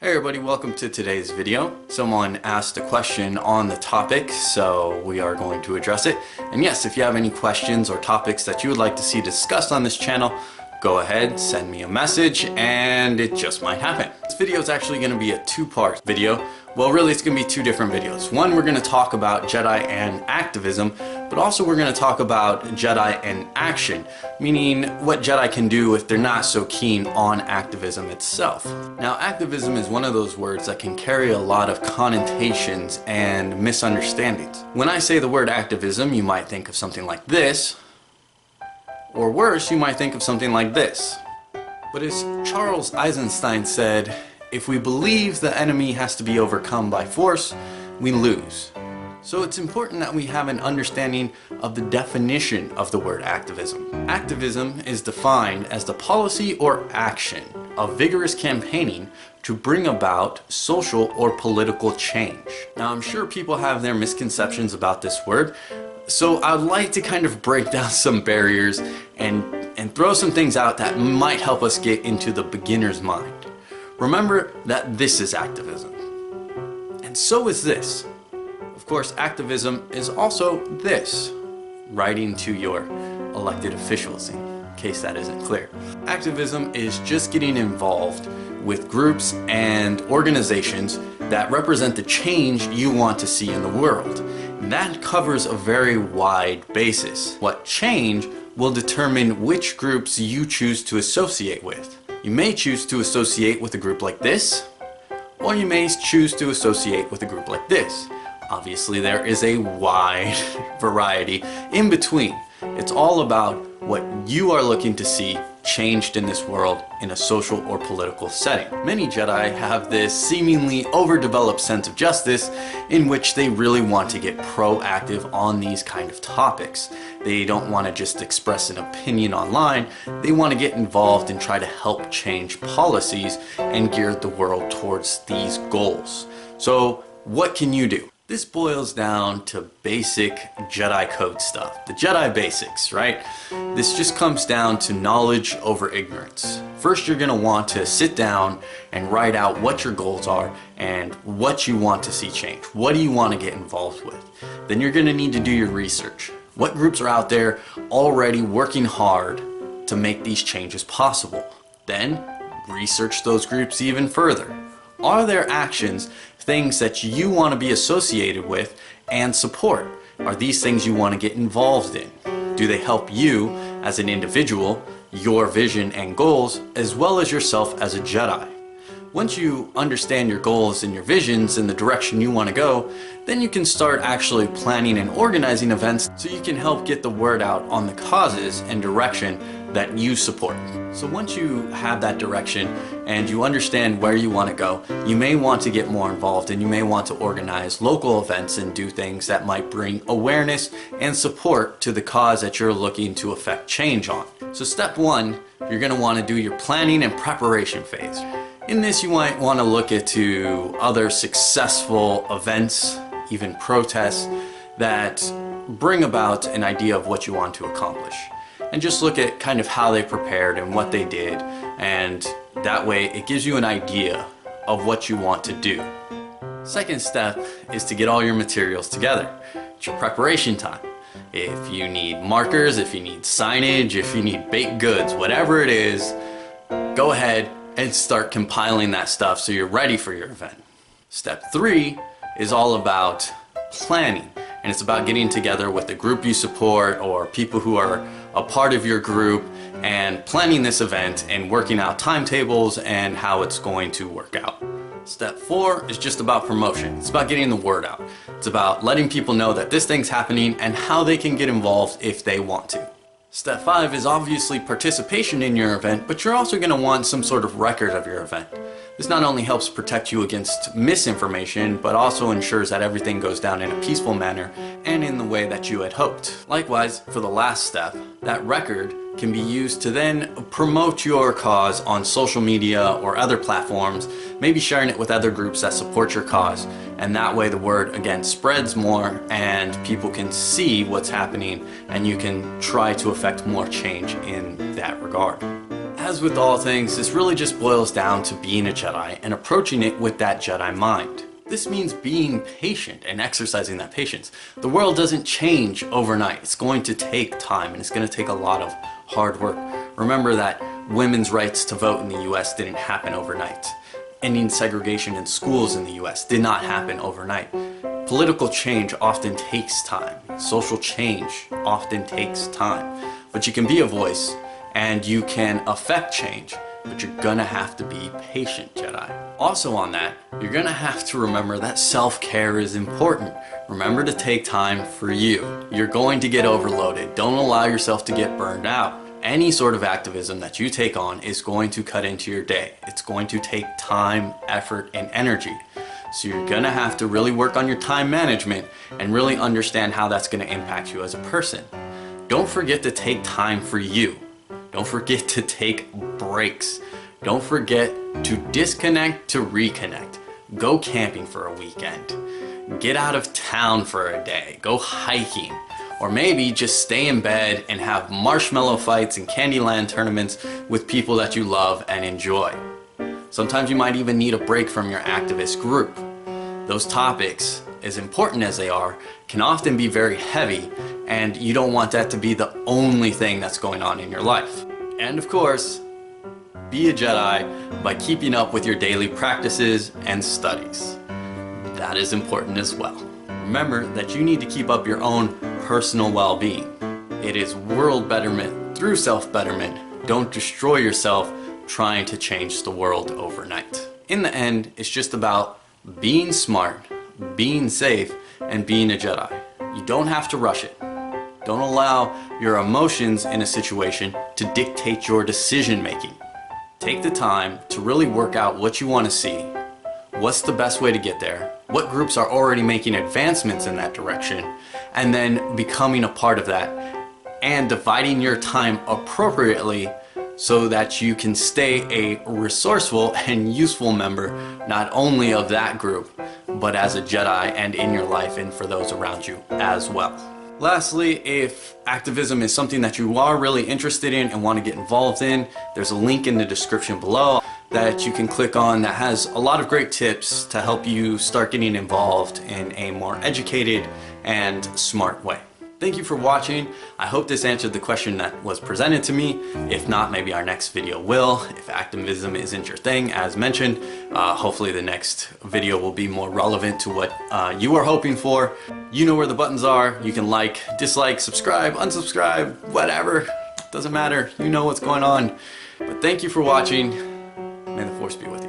Hey everybody, welcome to today's video. Someone asked a question on the topic, so we are going to address it. And yes, if you have any questions or topics that you would like to see discussed on this channel, go ahead, send me a message, and it just might happen. This video is actually going to be a two-part video. Well, really, it's going to be two different videos. One, we're going to talk about Jedi and activism, but also we're going to talk about Jedi and action, meaning what Jedi can do if they're not so keen on activism itself. Now, activism is one of those words that can carry a lot of connotations and misunderstandings. When I say the word activism, you might think of something like this, or worse, you might think of something like this. But as Charles Eisenstein said, if we believe the enemy has to be overcome by force, we lose. So it's important that we have an understanding of the definition of the word activism. Activism is defined as the policy or action of vigorous campaigning to bring about social or political change. Now, I'm sure people have their misconceptions about this word, so I'd like to kind of break down some barriers and throw some things out that might help us get into the beginner's mind. Remember that this is activism, and so is this. Of course, activism is also this, writing to your elected officials, in case that isn't clear. Activism is just getting involved with groups and organizations that represent the change you want to see in the world. That covers a very wide basis. What change will determine which groups you choose to associate with. You may choose to associate with a group like this, or you may choose to associate with a group like this. Obviously, there is a wide variety in between. It's all about what you are looking to see changed in this world in a social or political setting. Many Jedi have this seemingly overdeveloped sense of justice in which they really want to get proactive on these kind of topics. They don't want to just express an opinion online, they want to get involved and try to help change policies and gear the world towards these goals. So what can you do? This boils down to basic Jedi code stuff, the Jedi basics, right? This just comes down to knowledge over ignorance. First, you're going to want to sit down and write out what your goals are and what you want to see change. What do you want to get involved with? Then you're going to need to do your research. What groups are out there already working hard to make these changes possible? Then, research those groups even further. Are their actions things that you want to be associated with and support? Are these things you want to get involved in? Do they help you as an individual, your vision and goals, as well as yourself as a Jedi? Once you understand your goals and your visions and the direction you want to go, then you can start actually planning and organizing events so you can help get the word out on the causes and direction that you support. So once you have that direction and you understand where you want to go, you may want to get more involved and you may want to organize local events and do things that might bring awareness and support to the cause that you're looking to affect change on. So step one, you're going to want to do your planning and preparation phase. In this, you might want to look into other successful events, even protests, that bring about an idea of what you want to accomplish. And just look at kind of how they prepared and what they did, and that way it gives you an idea of what you want to do. Second step is to get all your materials together. It's your preparation time. If you need markers, if you need signage, if you need baked goods, whatever it is, go ahead and start compiling that stuff so you're ready for your event. Step 3 is all about planning, and it's about getting together with the group you support or people who are a part of your group and planning this event and working out timetables and how it's going to work out. Step 4 is just about promotion. It's about getting the word out. It's about letting people know that this thing's happening and how they can get involved if they want to. Step 5 is obviously participation in your event, but you're also going to want some sort of record of your event. This not only helps protect you against misinformation, but also ensures that everything goes down in a peaceful manner and in the way that you had hoped. Likewise, for the last step, that record can be used to then promote your cause on social media or other platforms, maybe sharing it with other groups that support your cause, and that way the word again spreads more and people can see what's happening and you can try to affect more change in that regard. As with all things, this really just boils down to being a Jedi and approaching it with that Jedi mind. This means being patient and exercising that patience. The world doesn't change overnight. It's going to take time, and it's going to take a lot of hard work. Remember that women's rights to vote in the US didn't happen overnight. Ending segregation in schools in the US did not happen overnight. Political change often takes time. Social change often takes time. But you can be a voice and you can affect change, but you're gonna have to be patient, Jedi. Also on that, you're gonna have to remember that self-care is important. Remember to take time for you. You're going to get overloaded. Don't allow yourself to get burned out. Any sort of activism that you take on is going to cut into your day. It's going to take time, effort, and energy. So you're gonna have to really work on your time management and really understand how that's gonna impact you as a person. Don't forget to take time for you. Don't forget to take breaks. Don't forget to disconnect to reconnect. Go camping for a weekend. Get out of town for a day. Go hiking. Or maybe just stay in bed and have marshmallow fights and Candyland tournaments with people that you love and enjoy. Sometimes you might even need a break from your activist group. Those topics, as important as they are, can often be very heavy, and you don't want that to be the only thing that's going on in your life. And of course, be a Jedi by keeping up with your daily practices and studies. That is important as well. Remember that you need to keep up your own personal well-being. It is world betterment through self-betterment. Don't destroy yourself trying to change the world overnight. In the end, it's just about being smart, being safe, and being a Jedi. You don't have to rush it. Don't allow your emotions in a situation to dictate your decision making. Take the time to really work out what you want to see, what's the best way to get there, what groups are already making advancements in that direction, and then becoming a part of that and dividing your time appropriately so that you can stay a resourceful and useful member not only of that group, but as a Jedi and in your life and for those around you as well. Lastly, if activism is something that you are really interested in and want to get involved in, there's a link in the description below that you can click on that has a lot of great tips to help you start getting involved in a more educated and smart way. Thank you for watching. I hope this answered the question that was presented to me. If not, maybe our next video will. If activism isn't your thing, as mentioned, hopefully the next video will be more relevant to what you are hoping for. You know where the buttons are. You can like, dislike, subscribe, unsubscribe, whatever. Doesn't matter. You know what's going on. But thank you for watching. May the Force be with you.